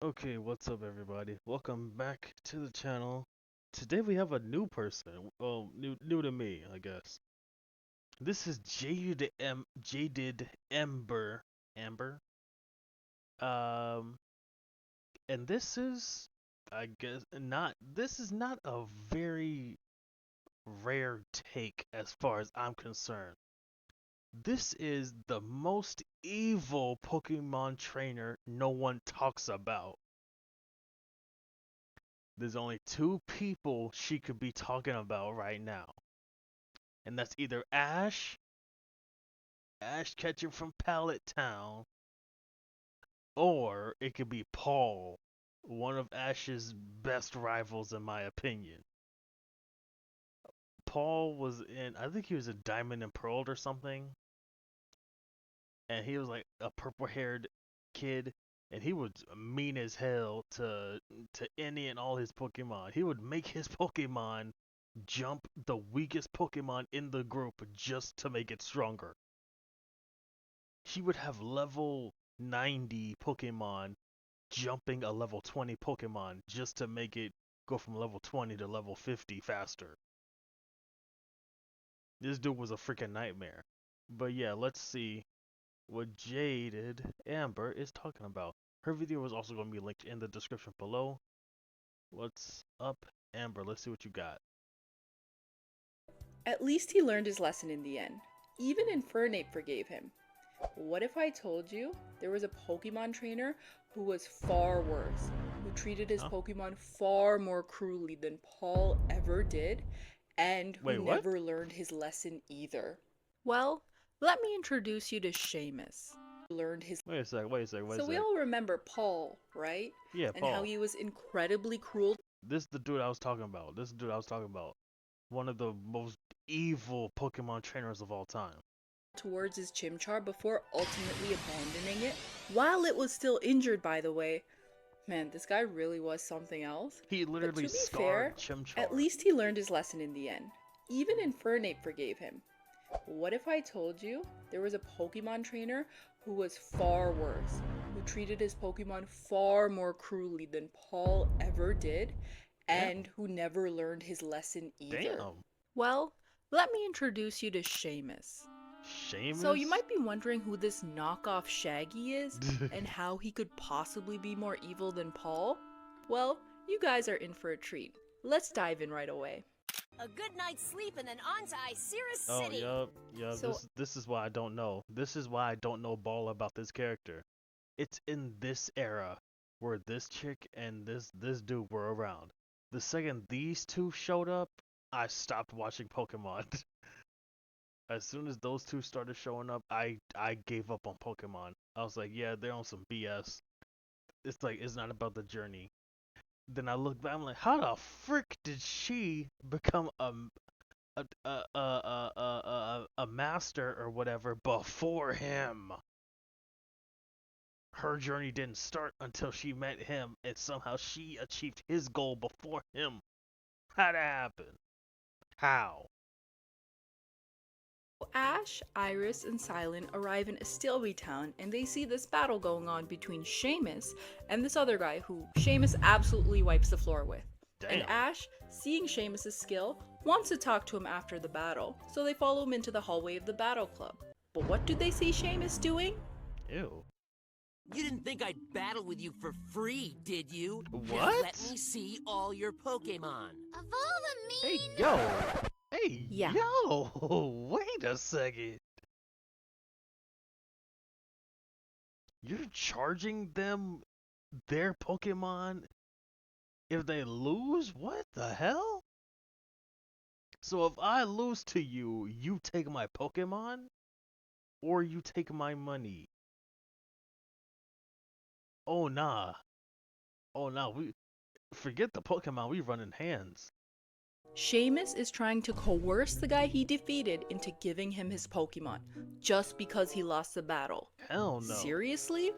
Okay, what's up, everybody? Welcome back to the channel. Today we have a new person. Well, new to me, I guess. This is Jaded Amber. Um, and this is, I guess, not. This is not a very rare take as far as I'm concerned. This is the most evil Pokemon trainer no one talks about. There's only two people she could be talking about right now. And that's either Ash Ketchum from Pallet Town, or it could be Paul, one of Ash's best rivals in my opinion. Paul was in, I think he was in Diamond and Pearl or something, and he was like a purple-haired kid, and he was mean as hell to any and all his Pokemon. He would make his Pokemon jump the weakest Pokemon in the group just to make it stronger. He would have level 90 Pokemon jumping a level 20 Pokemon just to make it go from level 20 to level 50 faster. This dude was a freaking nightmare. But yeah, let's see what Jaded Amber is talking about. Her video is also going to be linked in the description below. What's up, Amber? Let's see what you got. At least he learned his lesson in the end. Even Infernape forgave him. What if I told you there was a Pokemon trainer who was far worse, who treated his Huh? Pokemon far more cruelly than Paul ever did, and who Wait, what? never learned his lesson either? Well, let me introduce you to Seamus. Learned his Wait a So we sec. all remember Paul, right? Yeah, And how Paul. he was incredibly cruel This is the dude I was talking about. This is the dude I was talking about. One of the most evil Pokemon trainers of all time. towards his Chimchar before ultimately abandoning it, while it was still injured, by the way. Man, this guy really was something else. He But literally to be fair, scarred at Chimchar. least he learned his lesson in the end. Even Infernape forgave him. What if I told you there was a Pokemon trainer who was far worse, who treated his Pokemon far more cruelly than Paul ever did, Damn. and who never learned his lesson either? Damn. Well, let me introduce you to Seamus. So you Seamus? might be wondering who this knockoff Shaggy is and how he could possibly be more evil than Paul? Well, you guys are in for a treat. Let's dive in right away. A good night's sleep and then on to Iceris Oh, City. yup. So, This is why I don't know. This is why I don't know ball about this character. It's in this era where this chick and this dude were around. The second these two showed up, I stopped watching Pokemon. As soon as those two started showing up, I gave up on Pokemon. I was like, yeah, they're on some BS. It's like it's not about the journey. Then I look back, I'm like, how the frick did she become a master or whatever before him? Her journey didn't start until she met him, and somehow she achieved his goal before him. How'd that happen? How? Ash, Iris, and Silent arrive in Astilbe Town and they see this battle going on between Seamus and this other guy who Seamus absolutely wipes the floor with. And Damn. Ash, seeing Seamus' skill, wants to talk to him after the battle, so they follow him into the hallway of the battle club. But what do they see Seamus doing? Ew. You didn't think I'd battle with you for free, did you? Now What? let me see all your Pokemon. Of all the Hey, mean... yo. Hey, Yeah. yo. Wait a second. You're charging them their Pokemon if they lose? What the hell? So if I lose to you, you take my Pokemon? Or you take my money? Oh nah. Oh nah, we forget the Pokemon, we running hands. Seamus is trying to coerce the guy he defeated into giving him his Pokemon, just because he lost the battle. Hell no. Seriously?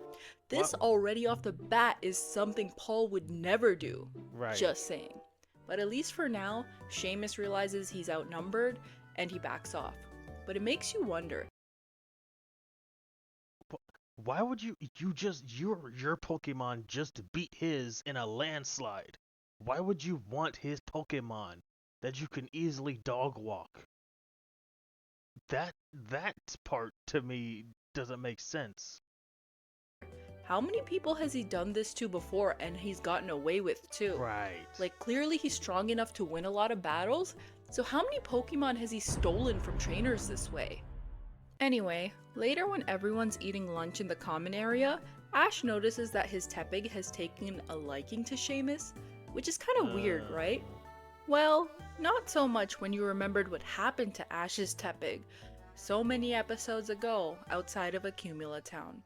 This What? already off the bat is something Paul would never do. Right. Just saying. But at least for now, Seamus realizes he's outnumbered and he backs off. But it makes you wonder. Why would your Pokemon just beat his in a landslide? Why would you want his Pokemon that you can easily dog walk? That part to me doesn't make sense. How many people has he done this to before and he's gotten away with too? Right. Like, clearly he's strong enough to win a lot of battles, so how many Pokemon has he stolen from trainers this way? Anyway, later when everyone's eating lunch in the common area, Ash notices that his Tepig has taken a liking to Seamus, which is kind of weird, right? Well, not so much when you remembered what happened to Ash's Tepig so many episodes ago outside of Accumula Town.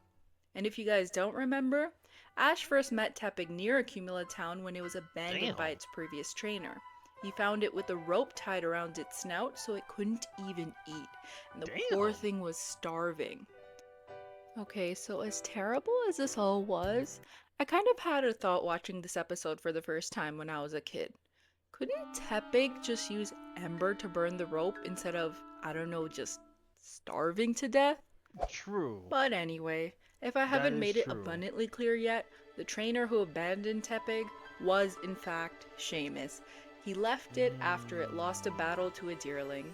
And if you guys don't remember, Ash first met Tepig near Accumula Town when it was abandoned by Damn. its previous trainer. He found it with a rope tied around its snout so it couldn't even eat, and the poor Damn. thing was starving. Okay, so as terrible as this all was, I kind of had a thought watching this episode for the first time when I was a kid. Couldn't Tepig just use Ember to burn the rope instead of, I don't know, just starving to death? True. But anyway, if I haven't is made it true. abundantly clear yet, the trainer who abandoned Tepig was in fact Seamus. He left it after it lost a battle to a deerling.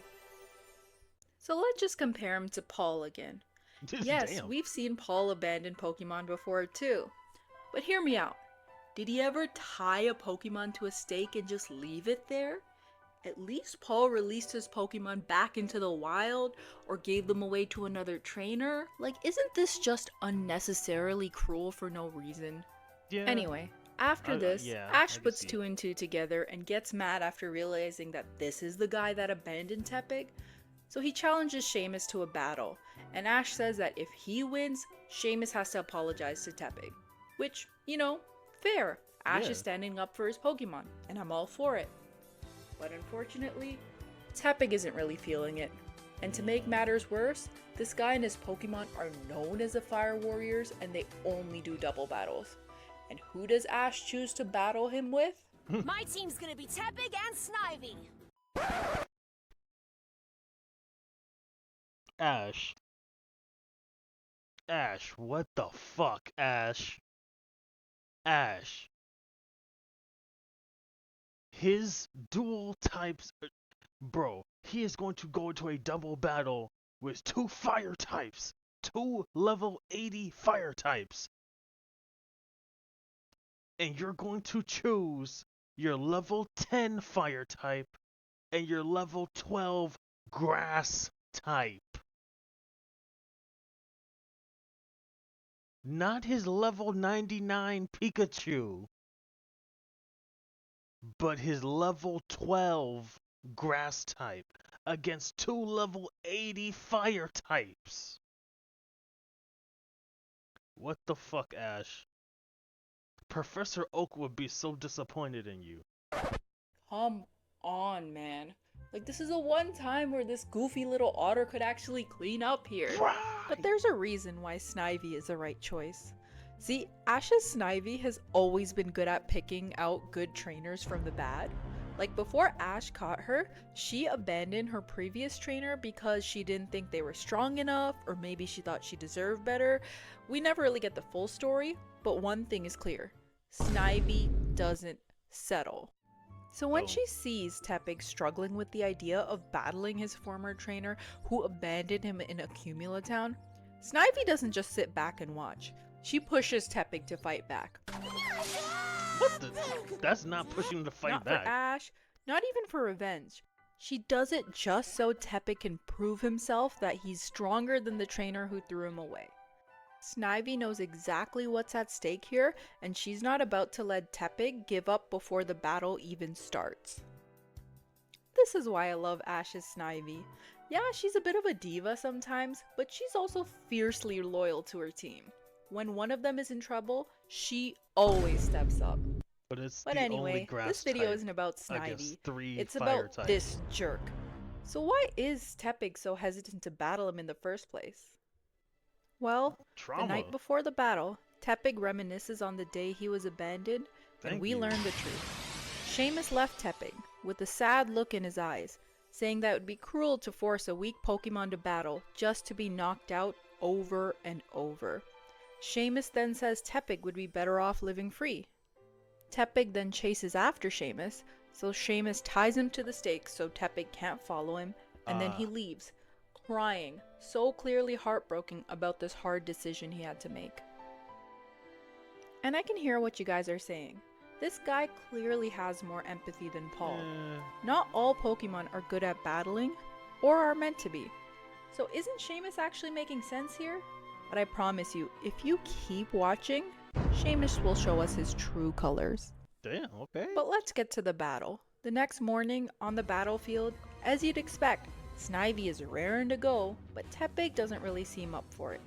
So let's just compare him to Paul again. Yes, Damn. we've seen Paul abandon Pokemon before too. But hear me out. Did he ever tie a Pokemon to a stake and just leave it there? At least Paul released his Pokemon back into the wild or gave them away to another trainer. Like, isn't this just unnecessarily cruel for no reason? Yeah. Anyway, after this, yeah, Ash I can puts see two it. and two together and gets mad after realizing that this is the guy that abandoned Tepig. So he challenges Seamus to a battle, and Ash says that if he wins, Seamus has to apologize to Tepig. Which, you know, fair. Ash Yeah. is standing up for his Pokemon, and I'm all for it. But unfortunately, Tepig isn't really feeling it. And to make matters worse, this guy and his Pokemon are known as the Fire Warriors, and they only do double battles. And who does Ash choose to battle him with? My team's gonna be Tepig and Snivy. Ash. Ash, what the fuck, Ash? Ash. His dual types. Bro, he is going to go into a double battle with two fire types. Two level 80 fire types. And you're going to choose your level 10 fire type and your level 12 grass type. Not his level 99 Pikachu, but his level 12 grass type against two level 80 fire types. What the fuck, Ash? Professor Oak would be so disappointed in you. Come on, man. Like, this is the one time where this goofy little otter could actually clean up here. But there's a reason why Snivy is the right choice. See, Ash's Snivy has always been good at picking out good trainers from the bad. Like, before Ash caught her, she abandoned her previous trainer because she didn't think they were strong enough, or maybe she thought she deserved better. We never really get the full story, but one thing is clear. Snivy doesn't settle. So when Oh. she sees Tepig struggling with the idea of battling his former trainer who abandoned him in Accumula Town, Snivy doesn't just sit back and watch. She pushes Tepig to fight back. What the? That's not pushing the fight Not back. for Ash, not even for revenge. She does it just so Tepig can prove himself that he's stronger than the trainer who threw him away. Snivy knows exactly what's at stake here, and she's not about to let Tepig give up before the battle even starts. This is why I love Ash's Snivy. Yeah, she's a bit of a diva sometimes, but she's also fiercely loyal to her team. When one of them is in trouble, she always steps up. But it's But the only anyway, grass this video type isn't about against Snivy. three It's fire about types. this jerk. So why is Tepig so hesitant to battle him in the first place? Well, Trauma. the night before the battle, Tepig reminisces on the day he was abandoned, and Thank we you. learn the truth. Seamus left Tepig, with a sad look in his eyes, saying that it would be cruel to force a weak Pokemon to battle just to be knocked out over and over. Seamus then says Tepig would be better off living free. Tepig then chases after Seamus, so Seamus ties him to the stake so Tepig can't follow him, and then he leaves, crying, so clearly heartbroken about this hard decision he had to make. And I can hear what you guys are saying. This guy clearly has more empathy than Paul. Not all Pokemon are good at battling, or are meant to be. So isn't Seamus actually making sense here? But I promise you, if you keep watching, Seamus will show us his true colors. Damn, okay. But let's get to the battle. The next morning, on the battlefield, as you'd expect, Snivy is raring to go, but Tepig doesn't really seem up for it.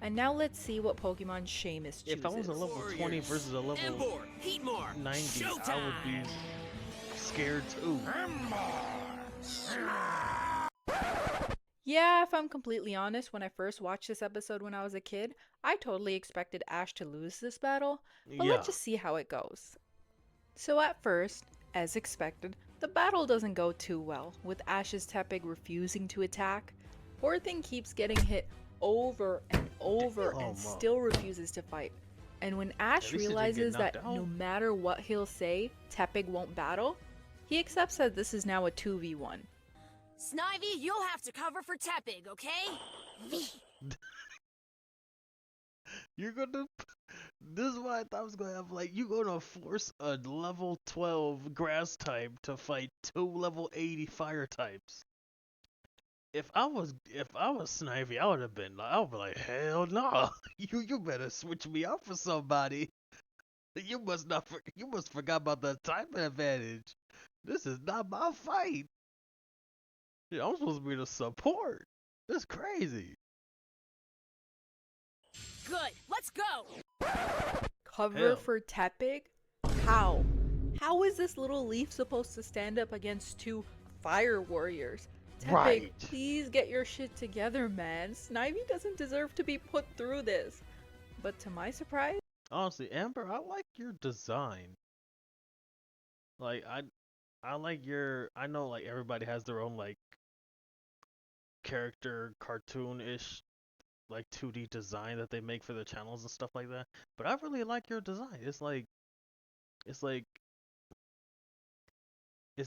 And now let's see what Pokemon Seamus chooses. If I was a level 20 versus a level Embor, Heatmor, 90, showtime. I would be scared too. Yeah, if I'm completely honest, when I first watched this episode when I was a kid, I totally expected Ash to lose this battle, but let's just see how it goes. So at first, as expected, the battle doesn't go too well, with Ash's Tepig refusing to attack. Poor thing keeps getting hit over and over and still refuses to fight. And when Ash realizes that no matter what he'll say, Tepig won't battle, he accepts that this is now a 2v1. Snivy, you'll have to cover for Tepig, okay? You're gonna. This is what I thought I was gonna have. Like, you're gonna force a level 12 grass type to fight 2 level 80 fire types. If I was Snivy, I would have been like, hell no, you better switch me out for somebody. You must forgot about the time advantage. This is not my fight. Yeah, I'm supposed to be the support. That's crazy. Good, let's go! Cover for Tepig? How? How is this little leaf supposed to stand up against 2 fire warriors? Tepig, please get your shit together, man. Snivy doesn't deserve to be put through this. But to my surprise... Honestly, Amber, I like your design. Like, I like your... I know, like, everybody has their own, like, character, cartoon-ish, like, 2D design that they make for their channels and stuff like that. But I really like your design. It's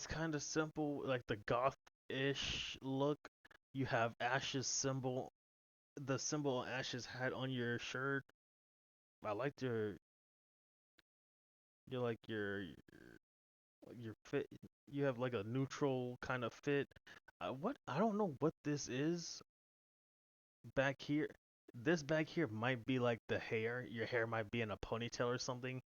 kind of simple, like the goth-ish look. You have Ash's symbol, the symbol Ash's had on your shirt. I liked your fit. You have like a neutral kind of fit. What I don't know what this is back here. This back here might be like the hair. Your hair might be in a ponytail or something,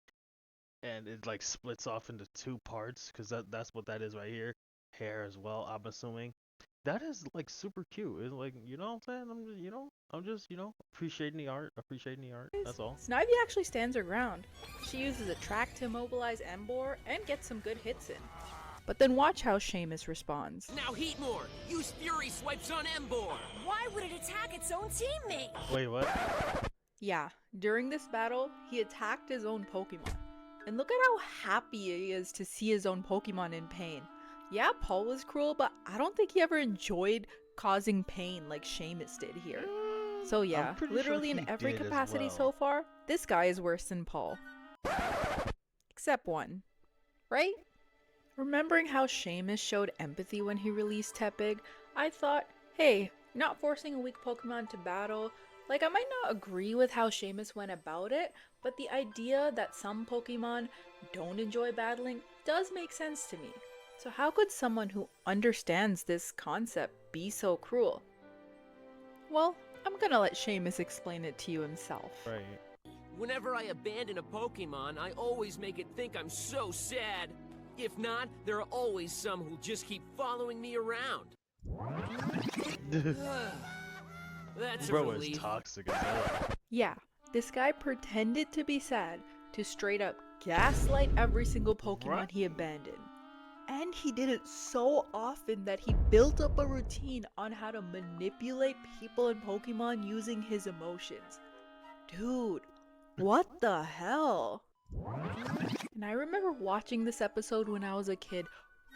and it like splits off into 2 parts because that's what that is right here. Hair as well, I'm assuming. That is like super cute. It's like, you know what I'm saying? I'm just appreciating the art. That's all. Snivy actually stands her ground. She uses Attract to immobilize Embor and gets some good hits in. But then watch how Seamus responds. Now Heatmor, use Fury Swipes on Embor. Why would it attack its own teammate? Wait, what? Yeah, during this battle, he attacked his own Pokemon. And look at how happy he is to see his own Pokemon in pain. Yeah, Paul was cruel, but I don't think he ever enjoyed causing pain like Seamus did here. So yeah, literally in every capacity so far, this guy is worse than Paul. Except one. Right? Remembering how Seamus showed empathy when he released Tepig, I thought, hey, not forcing a weak Pokemon to battle. Like, I might not agree with how Seamus went about it, but the idea that some Pokemon don't enjoy battling does make sense to me. So how could someone who understands this concept be so cruel? Well, I'm gonna let Seamus explain it to you himself. Right. Whenever I abandon a Pokemon, I always make it think I'm so sad. If not, there are always some who'll just keep following me around. That's a Bro relief. is toxic as hell. Yeah, this guy pretended to be sad to straight up gaslight every single Pokemon he abandoned. And he did it so often that he built up a routine on how to manipulate people and Pokemon using his emotions. Dude, what the hell? And I remember watching this episode when I was a kid,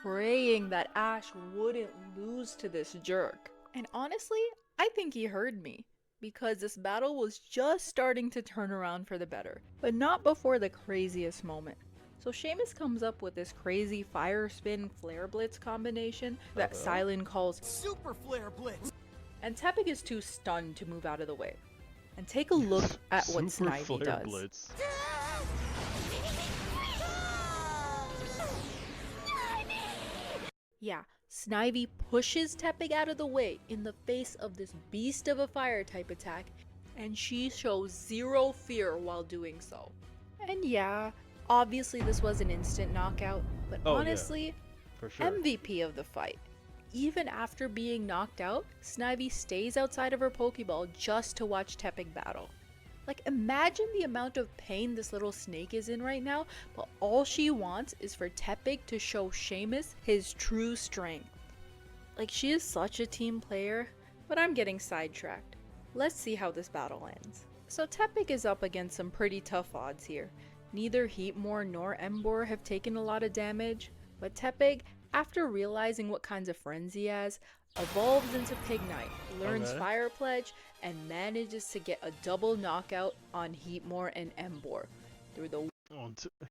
praying that Ash wouldn't lose to this jerk. And honestly, I think he heard me. because this battle was just starting to turn around for the better, but not before the craziest moment. So Seamus comes up with this crazy fire spin flare blitz combination that Silent calls Super Flare Blitz! and Tepig is too stunned to move out of the way. And take a look at what Super Snivy Flare does. Blitz. Yeah, Snivy pushes Tepig out of the way in the face of this beast of a fire type attack, and she shows zero fear while doing so. And yeah, obviously this was an instant knockout, but Oh, yeah. honestly, For sure. MVP of the fight. Even after being knocked out, Snivy stays outside of her Pokeball just to watch Tepig battle. Like, imagine the amount of pain this little snake is in right now, but all she wants is for Tepig to show Seamus his true strength. Like, she is such a team player, but I'm getting sidetracked. Let's see how this battle ends. So Tepig is up against some pretty tough odds here. Neither Heatmor nor Emboar have taken a lot of damage, but Tepig, after realizing what kinds of friends he has, evolves into Pignite, learns Okay. Fire Pledge, and manages to get a double knockout on Heatmor and Emboar through the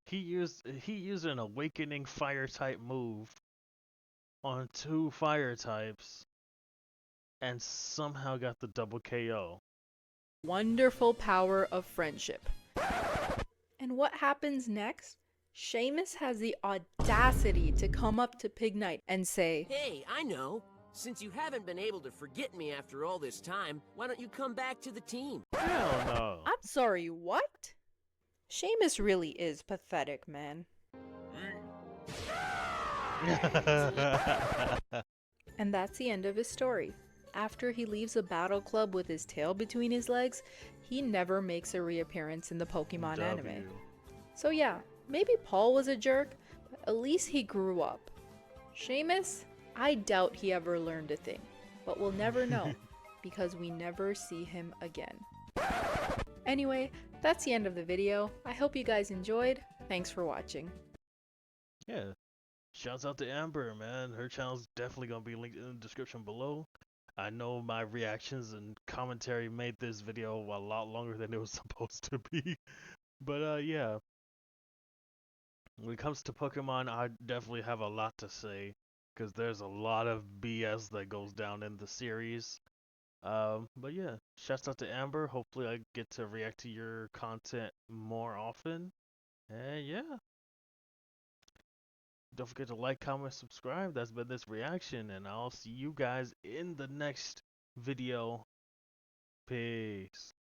He used an awakening fire type move on 2 fire types and somehow got the double KO. wonderful power of friendship. And what happens next? Seamus has the audacity to come up to Pignite and say, Hey, I know. Since you haven't been able to forget me after all this time, why don't you come back to the team? Hell no. I'm sorry, what? Seamus really is pathetic, man. And that's the end of his story. After he leaves the battle club with his tail between his legs, he never makes a reappearance in the Pokemon anime. W. So yeah, maybe Paul was a jerk, but at least he grew up. Seamus, I doubt he ever learned a thing, but we'll never know because we never see him again. Anyway, that's the end of the video. I hope you guys enjoyed. Thanks for watching. Yeah. Shouts out to Amber, man. Her channel's definitely gonna be linked in the description below. I know my reactions and commentary made this video a lot longer than it was supposed to be. But yeah. When it comes to Pokemon, I definitely have a lot to say because there's a lot of BS that goes down in the series. But yeah, shouts out to Amber. Hopefully, I get to react to your content more often. And yeah, don't forget to like, comment, subscribe. That's been this reaction, and I'll see you guys in the next video. Peace.